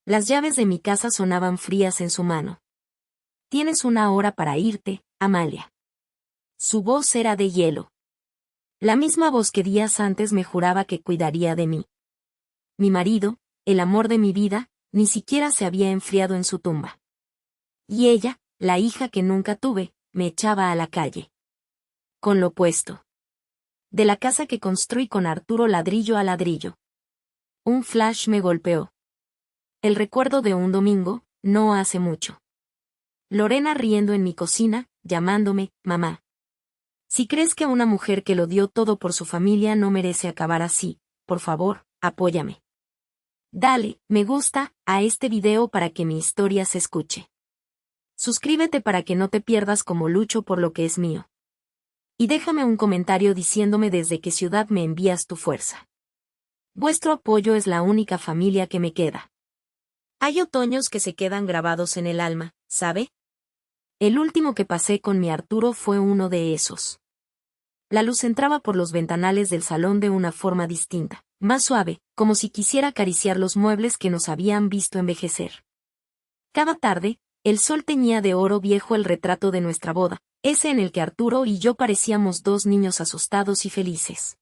Las llaves de mi casa sonaban frías en su mano. Tienes 1 hora para irte, Amalia. Su voz era de hielo. La misma voz que días antes me juraba que cuidaría de mí. Mi marido, el amor de mi vida, ni siquiera se había enfriado en su tumba. Y ella, la hija que nunca tuve, me echaba a la calle. Con lo opuesto. De la casa que construí con Arturo ladrillo a ladrillo. Un flash me golpeó. El recuerdo de un domingo, no hace mucho. Lorena riendo en mi cocina, llamándome, mamá. Si crees que una mujer que lo dio todo por su familia no merece acabar así, por favor, apóyame. Dale, me gusta, a este video para que mi historia se escuche. Suscríbete para que no te pierdas cómo lucho por lo que es mío. Y déjame un comentario diciéndome desde qué ciudad me envías tu fuerza. Vuestro apoyo es la única familia que me queda. Hay otoños que se quedan grabados en el alma, ¿sabe? El último que pasé con mi Arturo fue uno de esos. La luz entraba por los ventanales del salón de una forma distinta, más suave, como si quisiera acariciar los muebles que nos habían visto envejecer. Cada tarde, el sol teñía de oro viejo el retrato de nuestra boda, ese en el que Arturo y yo parecíamos dos niños asustados y felices.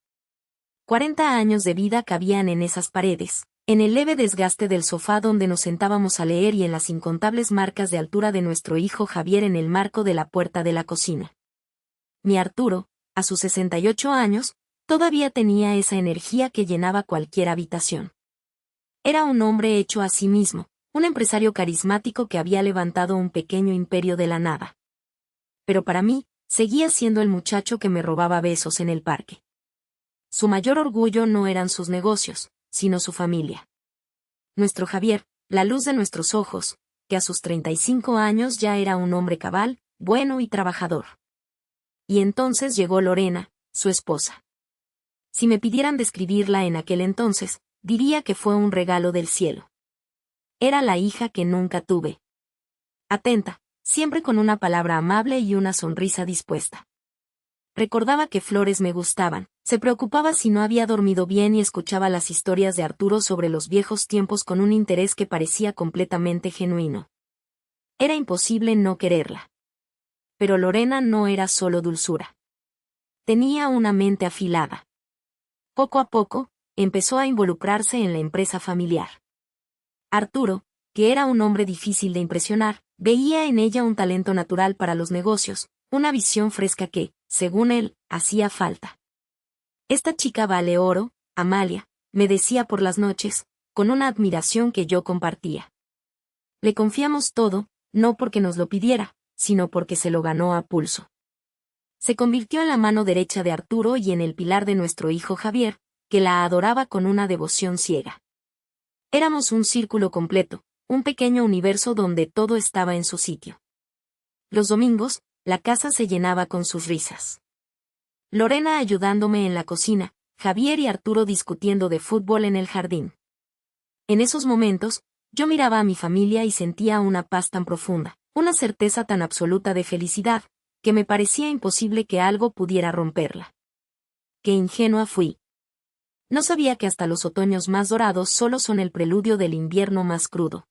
40 años de vida cabían en esas paredes, en el leve desgaste del sofá donde nos sentábamos a leer y en las incontables marcas de altura de nuestro hijo Javier en el marco de la puerta de la cocina. Mi Arturo, a sus 68 años, todavía tenía esa energía que llenaba cualquier habitación. Era un hombre hecho a sí mismo, un empresario carismático que había levantado un pequeño imperio de la nada. Pero para mí, seguía siendo el muchacho que me robaba besos en el parque. Su mayor orgullo no eran sus negocios, sino su familia. Nuestro Javier, la luz de nuestros ojos, que a sus 35 años ya era un hombre cabal, bueno y trabajador. Y entonces llegó Lorena, su esposa. Si me pidieran describirla en aquel entonces, diría que fue un regalo del cielo. Era la hija que nunca tuve. Atenta, siempre con una palabra amable y una sonrisa dispuesta. Recordaba que flores me gustaban, se preocupaba si no había dormido bien y escuchaba las historias de Arturo sobre los viejos tiempos con un interés que parecía completamente genuino. Era imposible no quererla. Pero Lorena no era solo dulzura. Tenía una mente afilada. Poco a poco, empezó a involucrarse en la empresa familiar. Arturo, que era un hombre difícil de impresionar, veía en ella un talento natural para los negocios, una visión fresca que, según él, hacía falta. Esta chica vale oro, Amalia, me decía por las noches, con una admiración que yo compartía. Le confiamos todo, no porque nos lo pidiera, sino porque se lo ganó a pulso. Se convirtió en la mano derecha de Arturo y en el pilar de nuestro hijo Javier, que la adoraba con una devoción ciega. Éramos un círculo completo, un pequeño universo donde todo estaba en su sitio. Los domingos, la casa se llenaba con sus risas. Lorena ayudándome en la cocina, Javier y Arturo discutiendo de fútbol en el jardín. En esos momentos, yo miraba a mi familia y sentía una paz tan profunda, una certeza tan absoluta de felicidad, que me parecía imposible que algo pudiera romperla. Qué ingenua fui. No sabía que hasta los otoños más dorados solo son el preludio del invierno más crudo.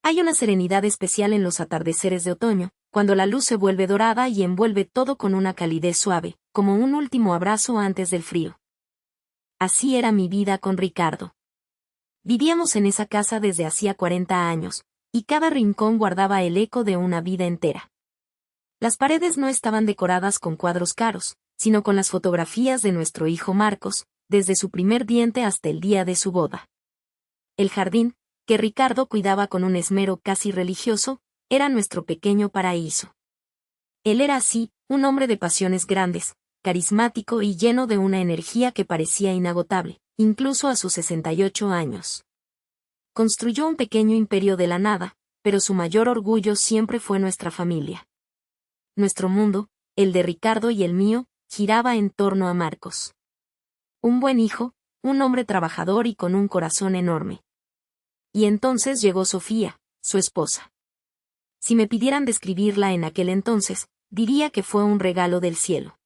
Hay una serenidad especial en los atardeceres de otoño, cuando la luz se vuelve dorada y envuelve todo con una calidez suave, como un último abrazo antes del frío. Así era mi vida con Ricardo. Vivíamos en esa casa desde hacía 40 años, y cada rincón guardaba el eco de una vida entera. Las paredes no estaban decoradas con cuadros caros, sino con las fotografías de nuestro hijo Marcos, desde su primer diente hasta el día de su boda. El jardín, que Ricardo cuidaba con un esmero casi religioso, era nuestro pequeño paraíso. Él era así, un hombre de pasiones grandes, carismático y lleno de una energía que parecía inagotable, incluso a sus 68 años. Construyó un pequeño imperio de la nada, pero su mayor orgullo siempre fue nuestra familia. Nuestro mundo, el de Ricardo y el mío, giraba en torno a Marcos. Un buen hijo, un hombre trabajador y con un corazón enorme. Y entonces llegó Sofía, su esposa. Si me pidieran describirla en aquel entonces, diría que fue un regalo del cielo.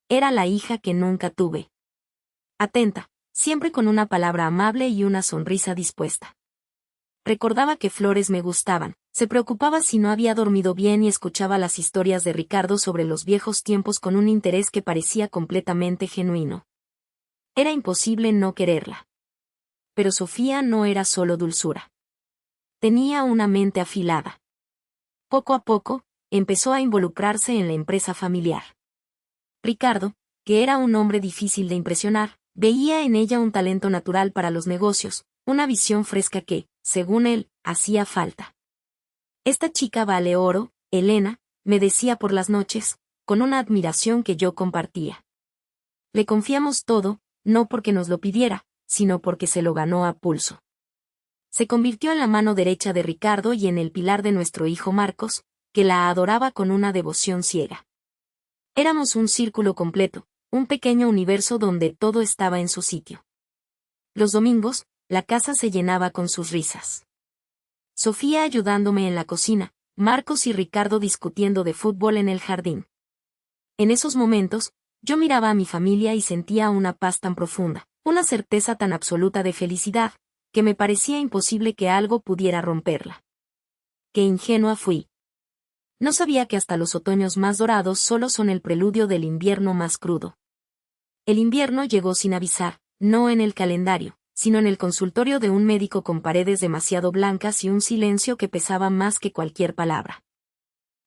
Era la hija que nunca tuve. Atenta, siempre con una palabra amable y una sonrisa dispuesta. Recordaba que flores me gustaban, se preocupaba si no había dormido bien y escuchaba las historias de Ricardo sobre los viejos tiempos con un interés que parecía completamente genuino. Era imposible no quererla. Pero Sofía no era solo dulzura. Tenía una mente afilada. Poco a poco, empezó a involucrarse en la empresa familiar. Ricardo, que era un hombre difícil de impresionar, veía en ella un talento natural para los negocios, una visión fresca que, según él, hacía falta. Esta chica vale oro, Elena, me decía por las noches, con una admiración que yo compartía. Le confiamos todo, no porque nos lo pidiera, sino porque se lo ganó a pulso. Se convirtió en la mano derecha de Ricardo y en el pilar de nuestro hijo Marcos, que la adoraba con una devoción ciega. Éramos un círculo completo, un pequeño universo donde todo estaba en su sitio. Los domingos, la casa se llenaba con sus risas. Sofía ayudándome en la cocina, Marcos y Ricardo discutiendo de fútbol en el jardín. En esos momentos, yo miraba a mi familia y sentía una paz tan profunda, una certeza tan absoluta de felicidad, que me parecía imposible que algo pudiera romperla. Qué ingenua fui. No sabía que hasta los otoños más dorados solo son el preludio del invierno más crudo. El invierno llegó sin avisar, no en el calendario, sino en el consultorio de un médico con paredes demasiado blancas y un silencio que pesaba más que cualquier palabra.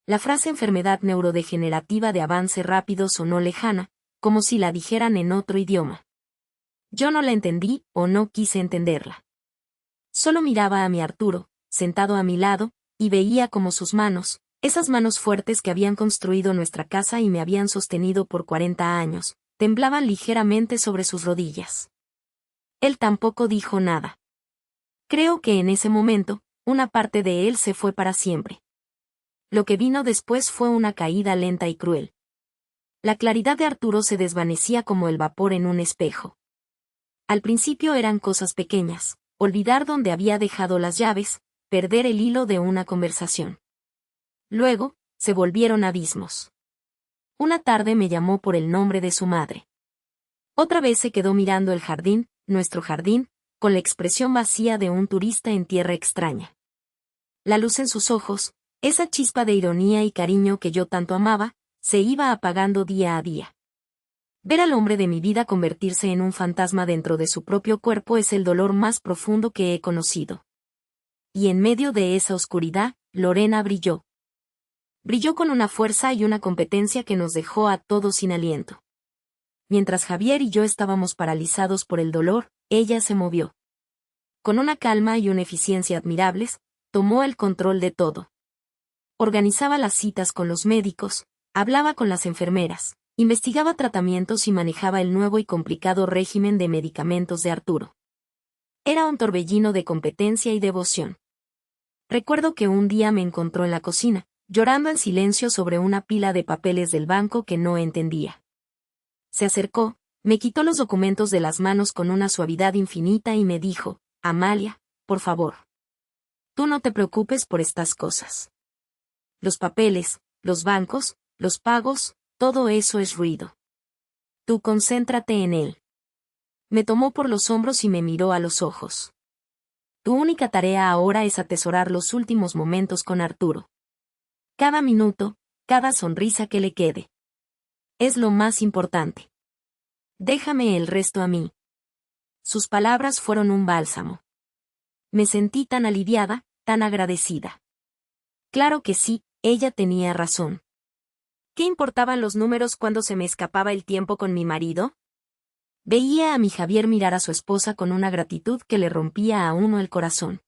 La frase enfermedad neurodegenerativa de avance rápido sonó lejana, como si la dijeran en otro idioma. Yo no la entendí o no quise entenderla. Solo miraba a mi Arturo, sentado a mi lado, y veía como sus manos, esas manos fuertes que habían construido nuestra casa y me habían sostenido por 40 años, temblaban ligeramente sobre sus rodillas. Él tampoco dijo nada. Creo que en ese momento, una parte de él se fue para siempre. Lo que vino después fue una caída lenta y cruel. La claridad de Arturo se desvanecía como el vapor en un espejo. Al principio eran cosas pequeñas, olvidar dónde había dejado las llaves, perder el hilo de una conversación. Luego, se volvieron abismos. Una tarde me llamó por el nombre de su madre. Otra vez se quedó mirando el jardín, nuestro jardín, con la expresión vacía de un turista en tierra extraña. La luz en sus ojos, esa chispa de ironía y cariño que yo tanto amaba, se iba apagando día a día. Ver al hombre de mi vida convertirse en un fantasma dentro de su propio cuerpo es el dolor más profundo que he conocido. Y en medio de esa oscuridad, Lorena brilló. Brilló con una fuerza y una competencia que nos dejó a todos sin aliento. Mientras Javier y yo estábamos paralizados por el dolor, ella se movió. Con una calma y una eficiencia admirables, tomó el control de todo. Organizaba las citas con los médicos, hablaba con las enfermeras, investigaba tratamientos y manejaba el nuevo y complicado régimen de medicamentos de Arturo. Era un torbellino de competencia y devoción. Recuerdo que un día me encontró en la cocina, llorando en silencio sobre una pila de papeles del banco que no entendía. Se acercó, me quitó los documentos de las manos con una suavidad infinita y me dijo, Amalia, por favor. Tú no te preocupes por estas cosas. Los papeles, los bancos, los pagos, todo eso es ruido. Tú concéntrate en él. Me tomó por los hombros y me miró a los ojos. Tu única tarea ahora es atesorar los últimos momentos con Arturo. Cada minuto, cada sonrisa que le quede. Es lo más importante. Déjame el resto a mí. Sus palabras fueron un bálsamo. Me sentí tan aliviada, tan agradecida. Claro que sí, ella tenía razón. ¿Qué importaban los números cuando se me escapaba el tiempo con mi marido? Veía a mi Javier mirar a su esposa con una gratitud que le rompía a uno el corazón.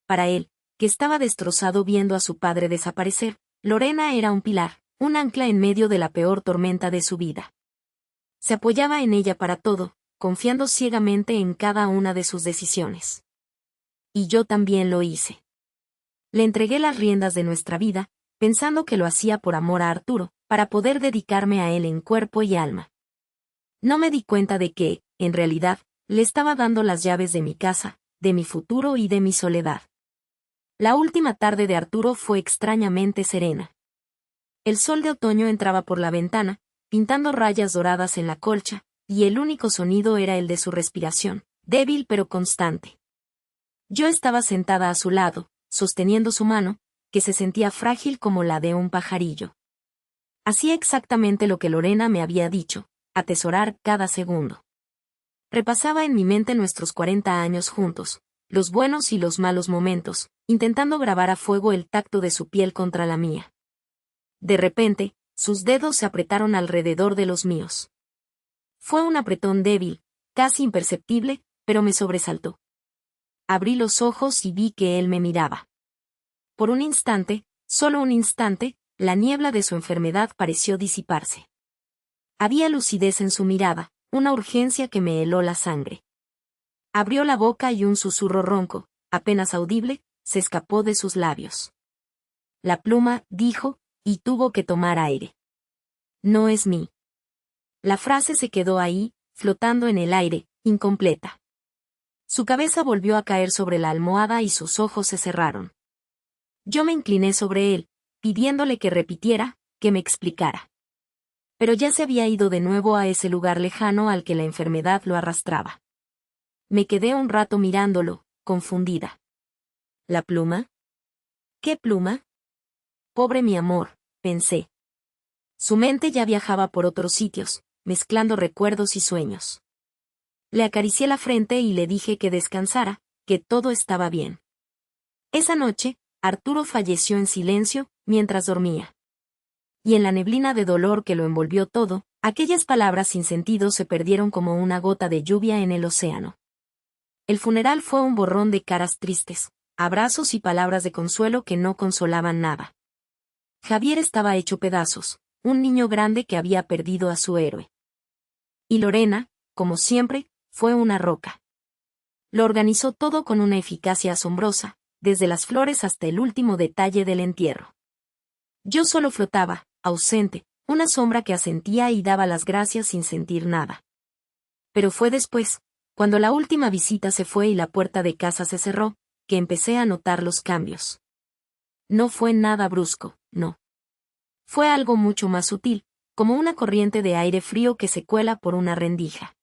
Para él, que estaba destrozado viendo a su padre desaparecer, Lorena era un pilar, un ancla en medio de la peor tormenta de su vida. Se apoyaba en ella para todo, confiando ciegamente en cada una de sus decisiones. Y yo también lo hice. Le entregué las riendas de nuestra vida, pensando que lo hacía por amor a Arturo, para poder dedicarme a él en cuerpo y alma. No me di cuenta de que, en realidad, le estaba dando las llaves de mi casa, de mi futuro y de mi soledad. La última tarde de Arturo fue extrañamente serena. El sol de otoño entraba por la ventana, pintando rayas doradas en la colcha, y el único sonido era el de su respiración, débil pero constante. Yo estaba sentada a su lado, sosteniendo su mano, que se sentía frágil como la de un pajarillo. Hacía exactamente lo que Lorena me había dicho, atesorar cada segundo. Repasaba en mi mente nuestros 40 años juntos, los buenos y los malos momentos, intentando grabar a fuego el tacto de su piel contra la mía. De repente, sus dedos se apretaron alrededor de los míos. Fue un apretón débil, casi imperceptible, pero me sobresaltó. Abrí los ojos y vi que él me miraba. Por un instante, solo un instante, la niebla de su enfermedad pareció disiparse. Había lucidez en su mirada, una urgencia que me heló la sangre. Abrió la boca y un susurro ronco, apenas audible, se escapó de sus labios. La pluma, dijo, y tuvo que tomar aire. No es mí. La frase se quedó ahí, flotando en el aire, incompleta. Su cabeza volvió a caer sobre la almohada y sus ojos se cerraron. Yo me incliné sobre él, pidiéndole que repitiera, que me explicara. Pero ya se había ido de nuevo a ese lugar lejano al que la enfermedad lo arrastraba. Me quedé un rato mirándolo, confundida. ¿La pluma? ¿Qué pluma? Pobre mi amor, pensé. Su mente ya viajaba por otros sitios, mezclando recuerdos y sueños. Le acaricié la frente y le dije que descansara, que todo estaba bien. Esa noche, Arturo falleció en silencio, mientras dormía. Y en la neblina de dolor que lo envolvió todo, aquellas palabras sin sentido se perdieron como una gota de lluvia en el océano. El funeral fue un borrón de caras tristes, abrazos y palabras de consuelo que no consolaban nada. Javier estaba hecho pedazos, un niño grande que había perdido a su héroe. Y Lorena, como siempre, fue una roca. Lo organizó todo con una eficacia asombrosa, desde las flores hasta el último detalle del entierro. Yo solo flotaba, ausente, una sombra que asentía y daba las gracias sin sentir nada. Pero fue después, cuando la última visita se fue y la puerta de casa se cerró, que empecé a notar los cambios. No fue nada brusco, no. Fue algo mucho más sutil, como una corriente de aire frío que se cuela por una rendija.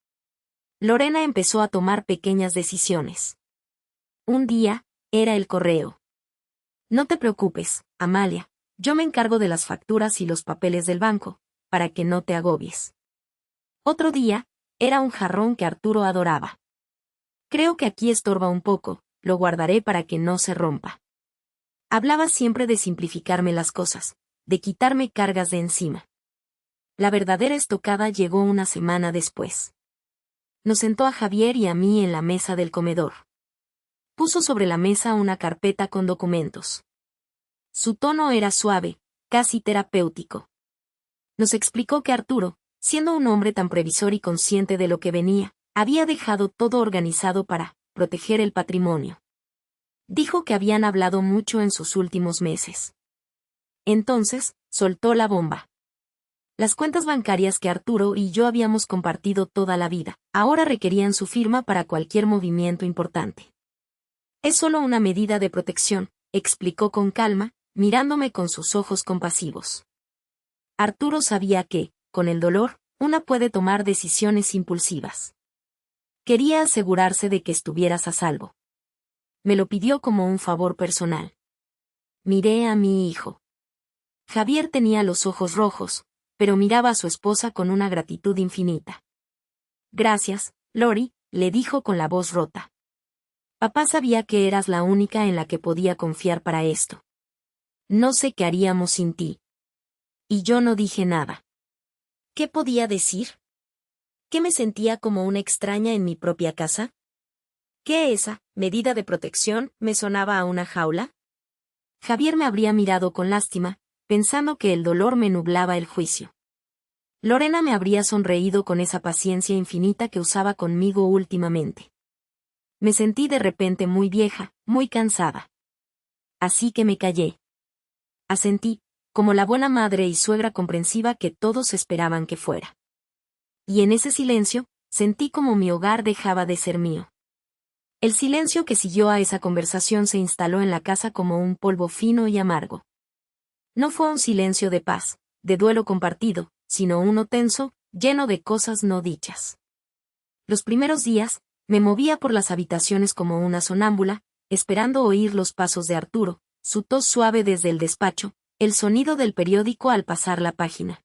Lorena empezó a tomar pequeñas decisiones. Un día, era el correo. No te preocupes, Amalia, yo me encargo de las facturas y los papeles del banco, para que no te agobies. Otro día, era un jarrón que Arturo adoraba. Creo que aquí estorba un poco, lo guardaré para que no se rompa. Hablaba siempre de simplificarme las cosas, de quitarme cargas de encima. La verdadera estocada llegó una semana después. Nos sentó a Javier y a mí en la mesa del comedor. Puso sobre la mesa una carpeta con documentos. Su tono era suave, casi terapéutico. Nos explicó que Arturo, siendo un hombre tan previsor y consciente de lo que venía, había dejado todo organizado para proteger el patrimonio. Dijo que habían hablado mucho en sus últimos meses. Entonces, soltó la bomba. Las cuentas bancarias que Arturo y yo habíamos compartido toda la vida, ahora requerían su firma para cualquier movimiento importante. Es solo una medida de protección, explicó con calma, mirándome con sus ojos compasivos. Arturo sabía que, con el dolor, una puede tomar decisiones impulsivas. Quería asegurarse de que estuvieras a salvo. Me lo pidió como un favor personal. Miré a mi hijo. Javier tenía los ojos rojos, pero miraba a su esposa con una gratitud infinita. Gracias, Lori, le dijo con la voz rota. Papá sabía que eras la única en la que podía confiar para esto. No sé qué haríamos sin ti. Y yo no dije nada. ¿Qué podía decir? ¿Que me sentía como una extraña en mi propia casa? ¿Que esa medida de protección me sonaba a una jaula? Javier me habría mirado con lástima, pensando que el dolor me nublaba el juicio. Lorena me habría sonreído con esa paciencia infinita que usaba conmigo últimamente. Me sentí de repente muy vieja, muy cansada. Así que me callé. Asentí, como la buena madre y suegra comprensiva que todos esperaban que fuera. Y en ese silencio, sentí como mi hogar dejaba de ser mío. El silencio que siguió a esa conversación se instaló en la casa como un polvo fino y amargo. No fue un silencio de paz, de duelo compartido, sino uno tenso, lleno de cosas no dichas. Los primeros días, me movía por las habitaciones como una sonámbula, esperando oír los pasos de Arturo, su tos suave desde el despacho, el sonido del periódico al pasar la página.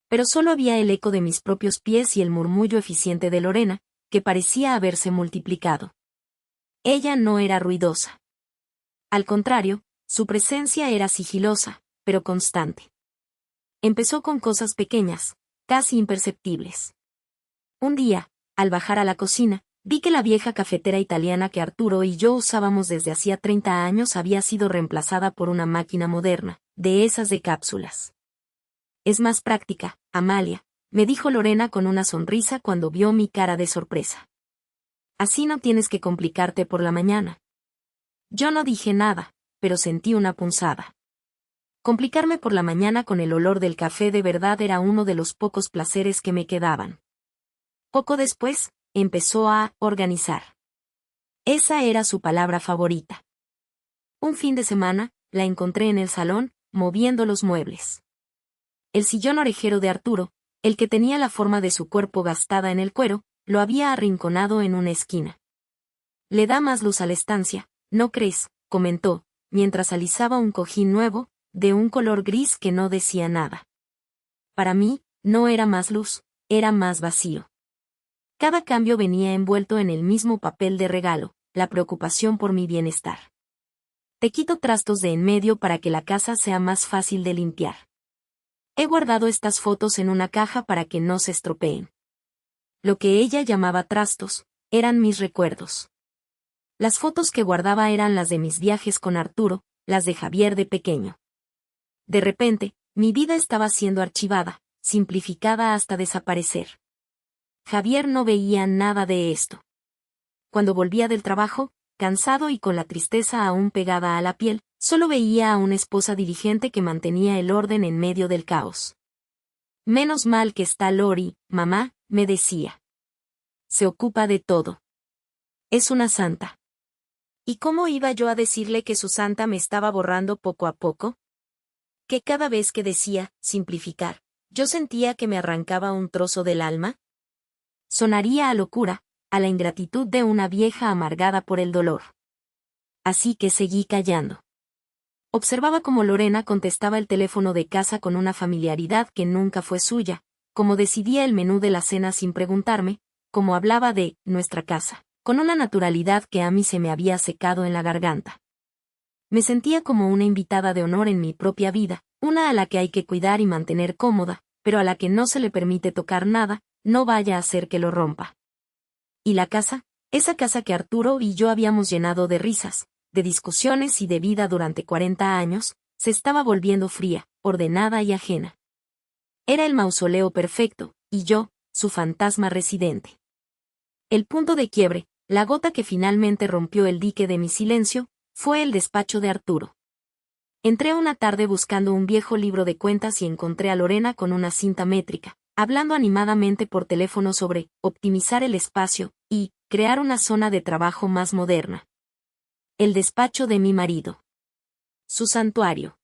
Pero solo había el eco de mis propios pies y el murmullo eficiente de Lorena, que parecía haberse multiplicado. Ella no era ruidosa. Al contrario, su presencia era sigilosa, pero constante. Empezó con cosas pequeñas, casi imperceptibles. Un día, al bajar a la cocina, vi que la vieja cafetera italiana que Arturo y yo usábamos desde hacía 30 años había sido reemplazada por una máquina moderna, de esas de cápsulas. Es más práctica, Amalia, me dijo Lorena con una sonrisa cuando vio mi cara de sorpresa. Así no tienes que complicarte por la mañana. Yo no dije nada, pero sentí una punzada. Complicarme por la mañana con el olor del café de verdad era uno de los pocos placeres que me quedaban. Poco después, empezó a organizar. Esa era su palabra favorita. Un fin de semana, la encontré en el salón, moviendo los muebles. El sillón orejero de Arturo, el que tenía la forma de su cuerpo gastada en el cuero, lo había arrinconado en una esquina. Le da más luz a la estancia, ¿no crees?, comentó, mientras alisaba un cojín nuevo, de un color gris que no decía nada. Para mí, no era más luz, era más vacío. Cada cambio venía envuelto en el mismo papel de regalo, la preocupación por mi bienestar. Te quito trastos de en medio para que la casa sea más fácil de limpiar. He guardado estas fotos en una caja para que no se estropeen. Lo que ella llamaba trastos, eran mis recuerdos. Las fotos que guardaba eran las de mis viajes con Arturo, las de Javier de pequeño. De repente, mi vida estaba siendo archivada, simplificada hasta desaparecer. Javier no veía nada de esto. Cuando volvía del trabajo, cansado y con la tristeza aún pegada a la piel, solo veía a una esposa diligente que mantenía el orden en medio del caos. Menos mal que está Lori, mamá, me decía. Se ocupa de todo. Es una santa. ¿Y cómo iba yo a decirle que su santa me estaba borrando poco a poco? Que cada vez que decía, simplificar, yo sentía que me arrancaba un trozo del alma. Sonaría a locura, a la ingratitud de una vieja amargada por el dolor. Así que seguí callando. Observaba cómo Lorena contestaba el teléfono de casa con una familiaridad que nunca fue suya, cómo decidía el menú de la cena sin preguntarme, cómo hablaba de nuestra casa, con una naturalidad que a mí se me había secado en la garganta. Me sentía como una invitada de honor en mi propia vida, una a la que hay que cuidar y mantener cómoda, pero a la que no se le permite tocar nada, no vaya a hacer que lo rompa. ¿Y la casa? Esa casa que Arturo y yo habíamos llenado de risas, de discusiones y de vida durante 40 años, se estaba volviendo fría, ordenada y ajena. Era el mausoleo perfecto, y yo, su fantasma residente. El punto de quiebre, la gota que finalmente rompió el dique de mi silencio, fue el despacho de Arturo. Entré una tarde buscando un viejo libro de cuentas y encontré a Lorena con una cinta métrica, hablando animadamente por teléfono sobre optimizar el espacio y crear una zona de trabajo más moderna. El despacho de mi marido. Su santuario.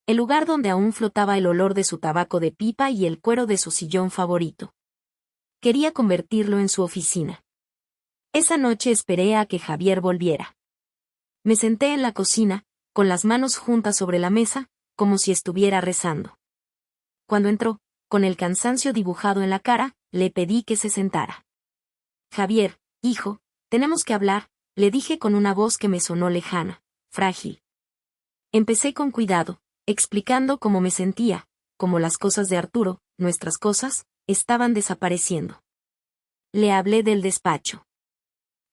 El lugar donde aún flotaba el olor de su tabaco de pipa y el cuero de su sillón favorito. Quería convertirlo en su oficina. Esa noche esperé a que Javier volviera. Me senté en la cocina, con las manos juntas sobre la mesa, como si estuviera rezando. Cuando entró, con el cansancio dibujado en la cara, le pedí que se sentara. Javier, hijo, tenemos que hablar, le dije con una voz que me sonó lejana, frágil. Empecé con cuidado, explicando cómo me sentía, cómo las cosas de Arturo, nuestras cosas, estaban desapareciendo. Le hablé del despacho.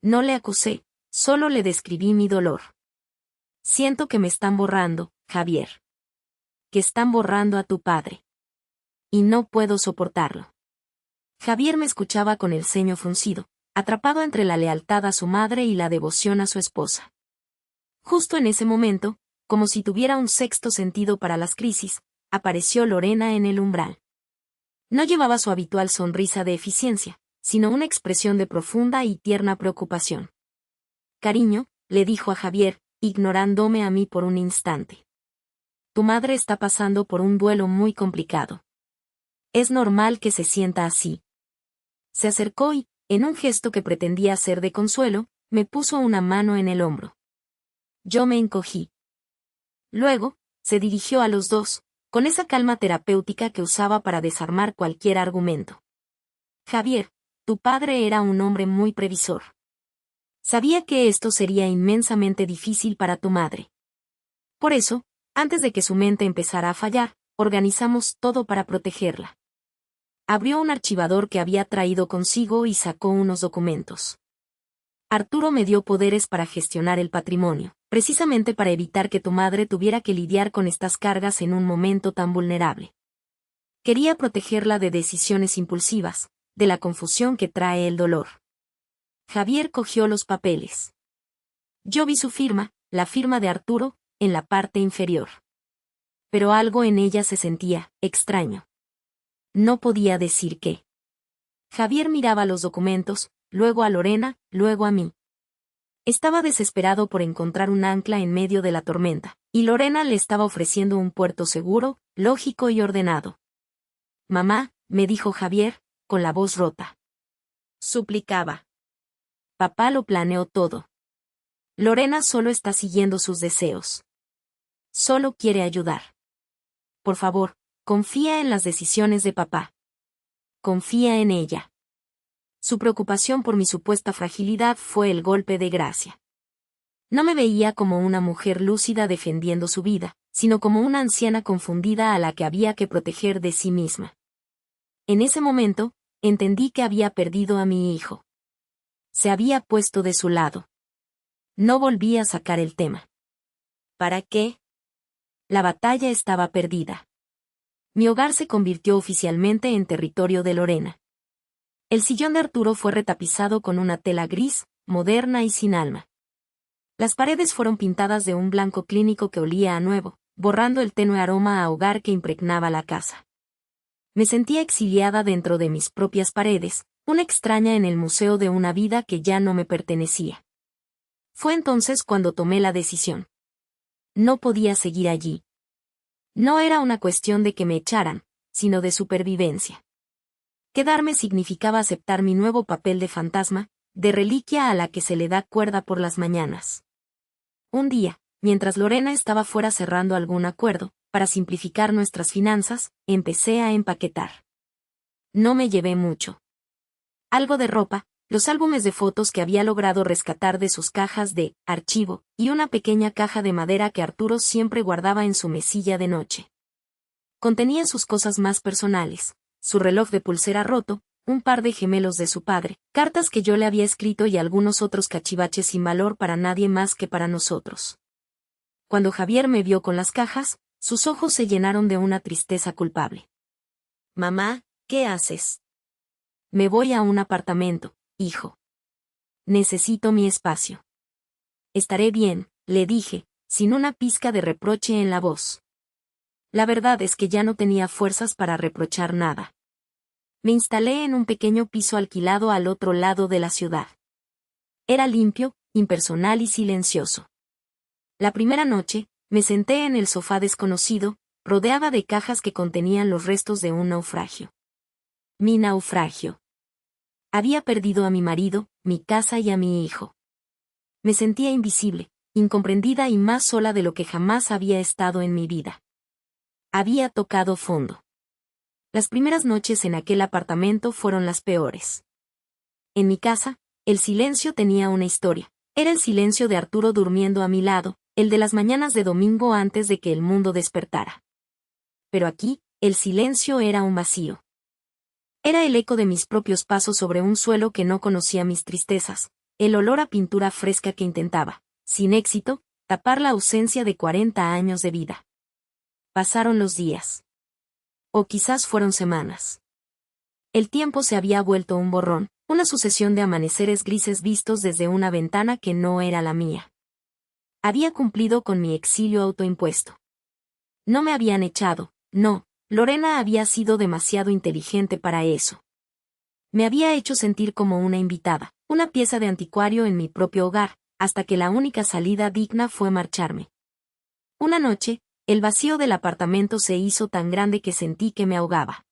No le acusé, solo le describí mi dolor. Siento que me están borrando, Javier. Que están borrando a tu padre. Y no puedo soportarlo. Javier me escuchaba con el ceño fruncido, atrapado entre la lealtad a su madre y la devoción a su esposa. Justo en ese momento, como si tuviera un sexto sentido para las crisis, apareció Lorena en el umbral. No llevaba su habitual sonrisa de eficiencia, sino una expresión de profunda y tierna preocupación. Cariño, le dijo a Javier, ignorándome a mí por un instante. Tu madre está pasando por un duelo muy complicado. Es normal que se sienta así. Se acercó y, en un gesto que pretendía ser de consuelo, Me puso una mano en el hombro. Yo me encogí. Luego, se dirigió a los dos, con esa calma terapéutica que usaba para desarmar cualquier argumento. Javier, tu padre era un hombre muy previsor. Sabía que esto sería inmensamente difícil para tu madre. Por eso, antes de que su mente empezara a fallar, organizamos todo para protegerla. Abrió un archivador que había traído consigo y sacó unos documentos. Arturo me dio poderes para gestionar el patrimonio, precisamente para evitar que tu madre tuviera que lidiar con estas cargas en un momento tan vulnerable. Quería protegerla de decisiones impulsivas, de la confusión que trae el dolor. Javier cogió los papeles. Yo vi su firma, la firma de Arturo, en la parte inferior. Pero algo en ella se sentía extraño. No podía decir qué. Javier miraba los documentos, luego a Lorena, luego a mí. Estaba desesperado por encontrar un ancla en medio de la tormenta, y Lorena le estaba ofreciendo un puerto seguro, lógico y ordenado. Mamá, me dijo Javier, con la voz rota. Suplicaba. Papá lo planeó todo. Lorena solo está siguiendo sus deseos. Solo quiere ayudar. Por favor, confía en las decisiones de papá. Confía en ella. Su preocupación por mi supuesta fragilidad fue el golpe de gracia. No me veía como una mujer lúcida defendiendo su vida, sino como una anciana confundida a la que había que proteger de sí misma. En ese momento, entendí que había perdido a mi hijo. Se había puesto de su lado. No volví a sacar el tema. ¿Para qué? La batalla estaba perdida. Mi hogar se convirtió oficialmente en territorio de Lorena. El sillón de Arturo fue retapizado con una tela gris, moderna y sin alma. Las paredes fueron pintadas de un blanco clínico que olía a nuevo, borrando el tenue aroma a hogar que impregnaba la casa. Me sentía exiliada dentro de mis propias paredes, una extraña en el museo de una vida que ya no me pertenecía. Fue entonces cuando tomé la decisión. No podía seguir allí. No era una cuestión de que me echaran, sino de supervivencia. Quedarme significaba aceptar mi nuevo papel de fantasma, de reliquia a la que se le da cuerda por las mañanas. Un día, mientras Lorena estaba fuera cerrando algún acuerdo, para simplificar nuestras finanzas, empecé a empaquetar. No me llevé mucho. Algo de ropa, los álbumes de fotos que había logrado rescatar de sus cajas de archivo, y una pequeña caja de madera que Arturo siempre guardaba en su mesilla de noche. Contenía sus cosas más personales, su reloj de pulsera roto, un par de gemelos de su padre, cartas que yo le había escrito y algunos otros cachivaches sin valor para nadie más que para nosotros. Cuando Javier me vio con las cajas, sus ojos se llenaron de una tristeza culpable. Mamá, ¿qué haces? Me voy a un apartamento, hijo. Necesito mi espacio. Estaré bien, le dije, sin una pizca de reproche en la voz. La verdad es que ya no tenía fuerzas para reprochar nada. Me instalé en un pequeño piso alquilado al otro lado de la ciudad. Era limpio, impersonal y silencioso. La primera noche, me senté en el sofá desconocido, rodeada de cajas que contenían los restos de un naufragio. Mi naufragio. Había perdido a mi marido, mi casa y a mi hijo. Me sentía invisible, incomprendida y más sola de lo que jamás había estado en mi vida. Había tocado fondo. Las primeras noches en aquel apartamento fueron las peores. En mi casa, el silencio tenía una historia. Era el silencio de Arturo durmiendo a mi lado, el de las mañanas de domingo antes de que el mundo despertara. Pero aquí, el silencio era un vacío. Era el eco de mis propios pasos sobre un suelo que no conocía mis tristezas, el olor a pintura fresca que intentaba, sin éxito, tapar la ausencia de 40 años de vida. Pasaron los días. O quizás fueron semanas. El tiempo se había vuelto un borrón, una sucesión de amaneceres grises vistos desde una ventana que no era la mía. Había cumplido con mi exilio autoimpuesto. No me habían echado, no, Lorena había sido demasiado inteligente para eso. Me había hecho sentir como una invitada, una pieza de anticuario en mi propio hogar, hasta que la única salida digna fue marcharme. Una noche, el vacío del apartamento se hizo tan grande que sentí que me ahogaba.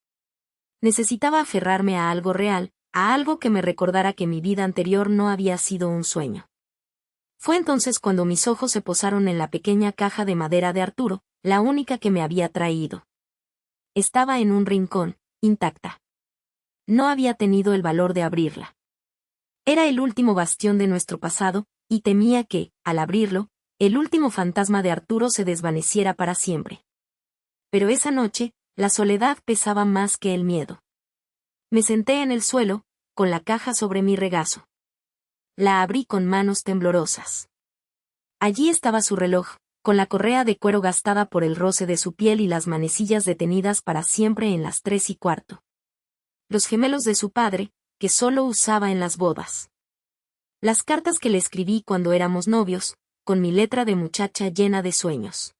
Necesitaba aferrarme a algo real, a algo que me recordara que mi vida anterior no había sido un sueño. Fue entonces cuando mis ojos se posaron en la pequeña caja de madera de Arturo, la única que me había traído. Estaba en un rincón, intacta. No había tenido el valor de abrirla. Era el último bastión de nuestro pasado, y temía que, al abrirlo, el último fantasma de Arturo se desvaneciera para siempre. Pero esa noche, la soledad pesaba más que el miedo. Me senté en el suelo, con la caja sobre mi regazo. La abrí con manos temblorosas. Allí estaba su reloj, con la correa de cuero gastada por el roce de su piel y las manecillas detenidas para siempre en las 3:15. Los gemelos de su padre, que solo usaba en las bodas. Las cartas que le escribí cuando éramos novios, con mi letra de muchacha llena de sueños.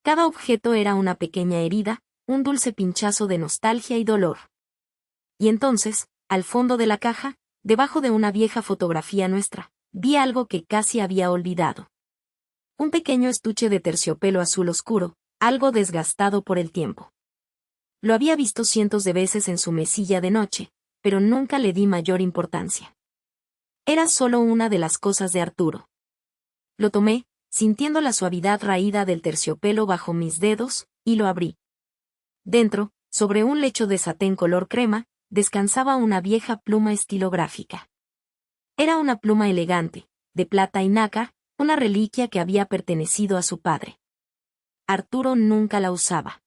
Cada objeto era una pequeña herida, un dulce pinchazo de nostalgia y dolor. Y entonces, al fondo de la caja, debajo de una vieja fotografía nuestra, vi algo que casi había olvidado. Un pequeño estuche de terciopelo azul oscuro, algo desgastado por el tiempo. Lo había visto cientos de veces en su mesilla de noche, pero nunca le di mayor importancia. Era solo una de las cosas de Arturo. Lo tomé, sintiendo la suavidad raída del terciopelo bajo mis dedos, y lo abrí. Dentro, sobre un lecho de satén color crema, descansaba una vieja pluma estilográfica. Era una pluma elegante, de plata y nácar, una reliquia que había pertenecido a su padre. Arturo nunca la usaba.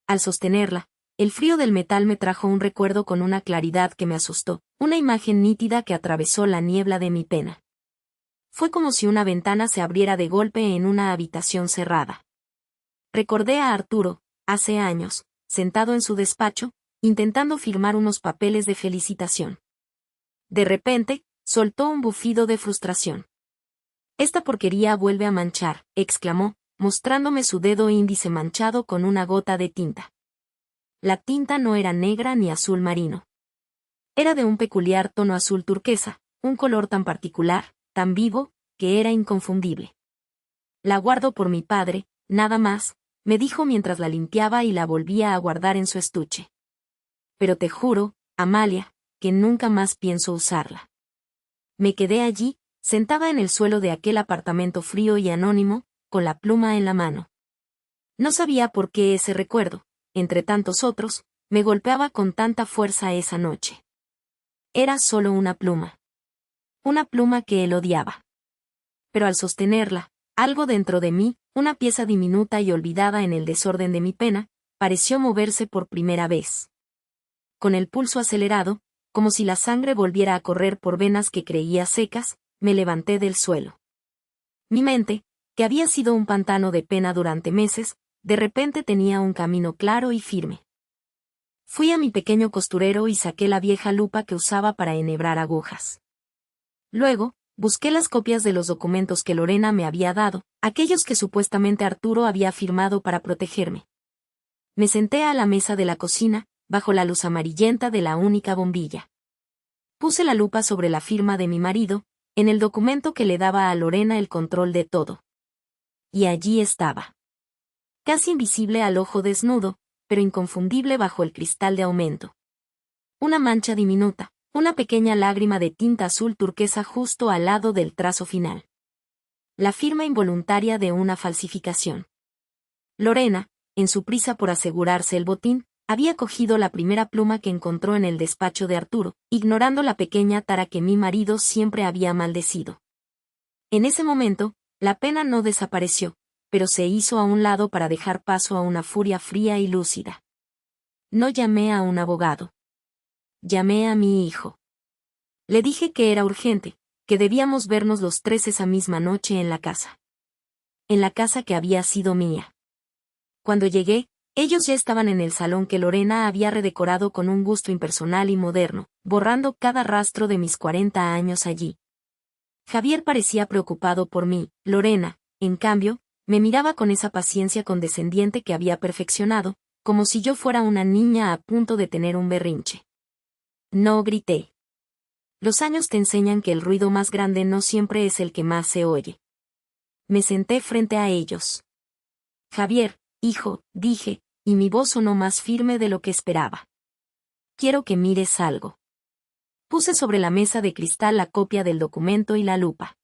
Al sostenerla, el frío del metal me trajo un recuerdo con una claridad que me asustó, una imagen nítida que atravesó la niebla de mi pena. Fue como si una ventana se abriera de golpe en una habitación cerrada. Recordé a Arturo, hace años, sentado en su despacho, intentando firmar unos papeles de felicitación. De repente, soltó un bufido de frustración. «Esta porquería vuelve a manchar», exclamó, mostrándome su dedo índice manchado con una gota de tinta. La tinta no era negra ni azul marino. Era de un peculiar tono azul turquesa, un color tan particular, tan vivo, que era inconfundible. «La guardo por mi padre, nada más», me dijo mientras la limpiaba y la volvía a guardar en su estuche. «Pero te juro, Amalia, que nunca más pienso usarla». Me quedé allí, sentada en el suelo de aquel apartamento frío y anónimo, con la pluma en la mano. No sabía por qué ese recuerdo, entre tantos otros, me golpeaba con tanta fuerza esa noche. Era solo una pluma. Una pluma que él odiaba. Pero al sostenerla, algo dentro de mí, una pieza diminuta y olvidada en el desorden de mi pena, pareció moverse por primera vez. Con el pulso acelerado, como si la sangre volviera a correr por venas que creía secas, me levanté del suelo. Mi mente, que había sido un pantano de pena durante meses, de repente tenía un camino claro y firme. Fui a mi pequeño costurero y saqué la vieja lupa que usaba para enhebrar agujas. Luego, busqué las copias de los documentos que Lorena me había dado, aquellos que supuestamente Arturo había firmado para protegerme. Me senté a la mesa de la cocina, bajo la luz amarillenta de la única bombilla. Puse la lupa sobre la firma de mi marido, en el documento que le daba a Lorena el control de todo. Y allí estaba. Casi invisible al ojo desnudo, pero inconfundible bajo el cristal de aumento. Una mancha diminuta, una pequeña lágrima de tinta azul turquesa justo al lado del trazo final. La firma involuntaria de una falsificación. Lorena, en su prisa por asegurarse el botín, había cogido la primera pluma que encontró en el despacho de Arturo, ignorando la pequeña tara que mi marido siempre había maldecido. En ese momento, la pena no desapareció, pero se hizo a un lado para dejar paso a una furia fría y lúcida. No llamé a un abogado. Llamé a mi hijo. Le dije que era urgente, que debíamos vernos los tres esa misma noche en la casa. En la casa que había sido mía. Cuando llegué, ellos ya estaban en el salón que Lorena había redecorado con un gusto impersonal y moderno, borrando cada rastro de mis 40 años allí. Javier parecía preocupado por mí, Lorena, en cambio, me miraba con esa paciencia condescendiente que había perfeccionado, como si yo fuera una niña a punto de tener un berrinche. No grité. Los años te enseñan que el ruido más grande no siempre es el que más se oye. Me senté frente a ellos. Javier, hijo, dije, y mi voz sonó más firme de lo que esperaba. Quiero que mires algo. Puse sobre la mesa de cristal la copia del documento y la lupa.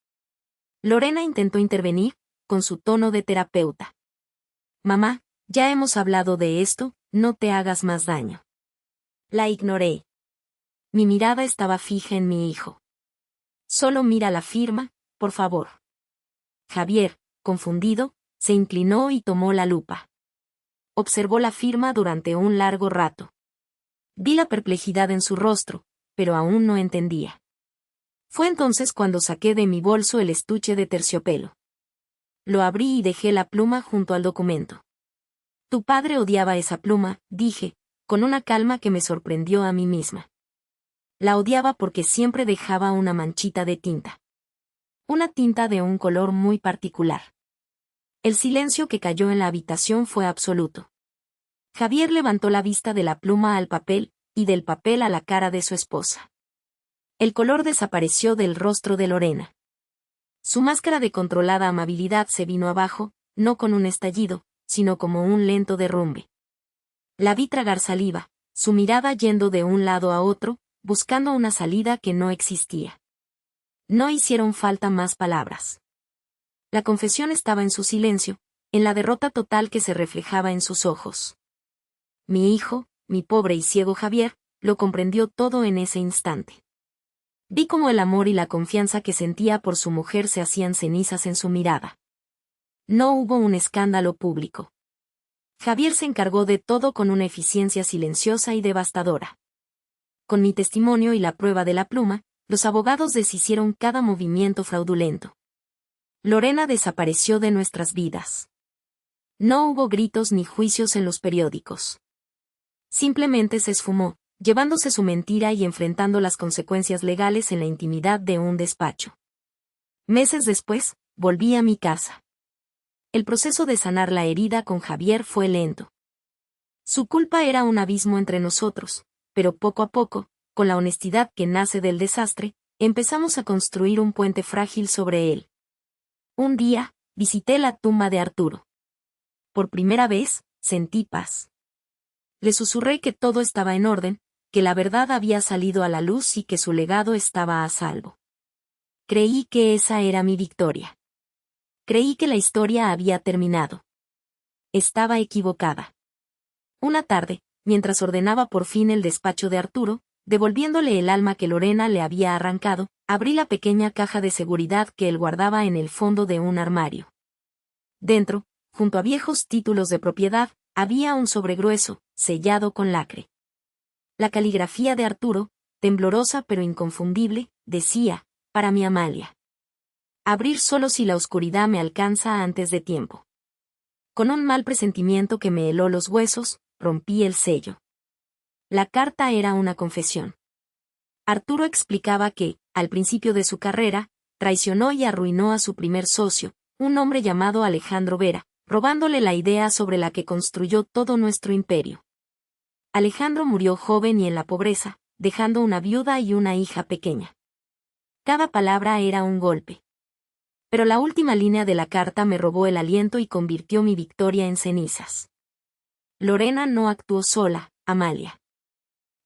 Lorena intentó intervenir, con su tono de terapeuta. Mamá, ya hemos hablado de esto, no te hagas más daño. La ignoré. Mi mirada estaba fija en mi hijo. Solo mira la firma, por favor. Javier, confundido, se inclinó y tomó la lupa. Observó la firma durante un largo rato. Vi la perplejidad en su rostro, pero aún no entendía. Fue entonces cuando saqué de mi bolso el estuche de terciopelo. Lo abrí y dejé la pluma junto al documento. Tu padre odiaba esa pluma, dije, con una calma que me sorprendió a mí misma. La odiaba porque siempre dejaba una manchita de tinta. Una tinta de un color muy particular. El silencio que cayó en la habitación fue absoluto. Javier levantó la vista de la pluma al papel, y del papel a la cara de su esposa. El color desapareció del rostro de Lorena. Su máscara de controlada amabilidad se vino abajo, no con un estallido, sino como un lento derrumbe. La vi tragar saliva, su mirada yendo de un lado a otro, buscando una salida que no existía. No hicieron falta más palabras. La confesión estaba en su silencio, en la derrota total que se reflejaba en sus ojos. Mi hijo, mi pobre y ciego Javier, lo comprendió todo en ese instante. Vi cómo el amor y la confianza que sentía por su mujer se hacían cenizas en su mirada. No hubo un escándalo público. Javier se encargó de todo con una eficiencia silenciosa y devastadora. Con mi testimonio y la prueba de la pluma, los abogados deshicieron cada movimiento fraudulento. Lorena desapareció de nuestras vidas. No hubo gritos ni juicios en los periódicos. Simplemente se esfumó, llevándose su mentira y enfrentando las consecuencias legales en la intimidad de un despacho. Meses después, volví a mi casa. El proceso de sanar la herida con Javier fue lento. Su culpa era un abismo entre nosotros, pero poco a poco, con la honestidad que nace del desastre, empezamos a construir un puente frágil sobre él. Un día, visité la tumba de Arturo. Por primera vez, sentí paz. Le susurré que todo estaba en orden, que la verdad había salido a la luz y que su legado estaba a salvo. Creí que esa era mi victoria. Creí que la historia había terminado. Estaba equivocada. Una tarde, mientras ordenaba por fin el despacho de Arturo, devolviéndole el alma que Lorena le había arrancado, abrí la pequeña caja de seguridad que él guardaba en el fondo de un armario. Dentro, junto a viejos títulos de propiedad, había un sobre grueso, sellado con lacre. La caligrafía de Arturo, temblorosa pero inconfundible, decía, para mi Amalia. Abrir solo si la oscuridad me alcanza antes de tiempo. Con un mal presentimiento que me heló los huesos, rompí el sello. La carta era una confesión. Arturo explicaba que, al principio de su carrera, traicionó y arruinó a su primer socio, un hombre llamado Alejandro Vera, robándole la idea sobre la que construyó todo nuestro imperio. Alejandro murió joven y en la pobreza, dejando una viuda y una hija pequeña. Cada palabra era un golpe. Pero la última línea de la carta me robó el aliento y convirtió mi victoria en cenizas. Lorena no actuó sola, Amalia.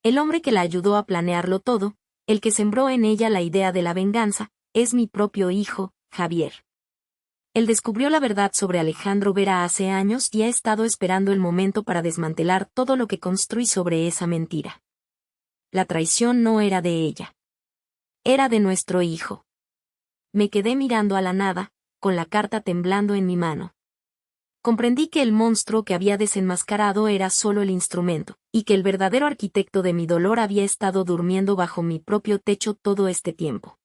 El hombre que la ayudó a planearlo todo, el que sembró en ella la idea de la venganza, es mi propio hijo, Javier. Él descubrió la verdad sobre Alejandro Vera hace años y ha estado esperando el momento para desmantelar todo lo que construí sobre esa mentira. La traición no era de ella. Era de nuestro hijo. Me quedé mirando a la nada, con la carta temblando en mi mano. Comprendí que el monstruo que había desenmascarado era solo el instrumento, y que el verdadero arquitecto de mi dolor había estado durmiendo bajo mi propio techo todo este tiempo.